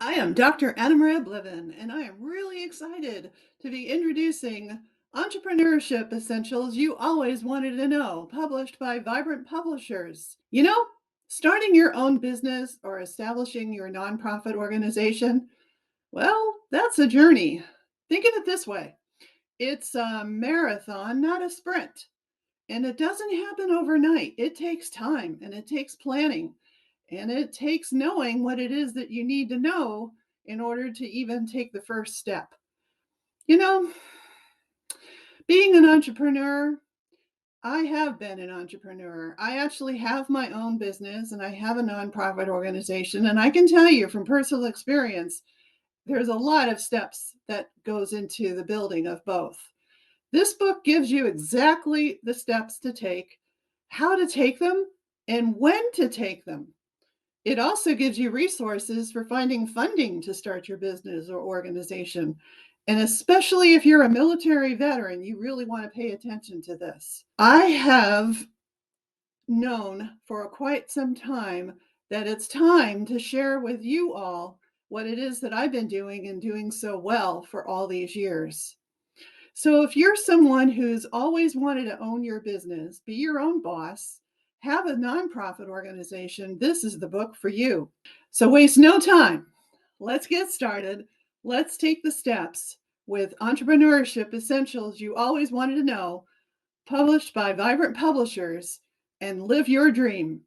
I am Dr. AnnaMaria Bliven, and I am really excited to be introducing Entrepreneurship Essentials You Always Wanted to Know, published by Vibrant Publishers. Starting your own business or establishing your nonprofit organization, well, that's a journey. Think of it this way: it's a marathon, not a sprint. And it doesn't happen overnight. It takes time and it takes planning and it takes knowing what it is that you need to know in order to even take the first step. You know, being an entrepreneur, I have been an entrepreneur. I actually have my own business and I have a nonprofit organization. And I can tell you from personal experience, there's a lot of steps that goes into the building of both. This book gives you exactly the steps to take, how to take them, and when to take them. It also gives you resources for finding funding to start your business or organization. And especially if you're a military veteran, you really want to pay attention to this. I have known for quite some time that it's time to share with you all what it is that I've been doing and doing so well for all these years. So if you're someone who's always wanted to own your business, be your own boss, have a nonprofit organization, this is the book for you. So waste no time. Let's get started. Let's take the steps with Entrepreneurship Essentials You Always Wanted to Know, published by Vibrant Publishers, and live your dream.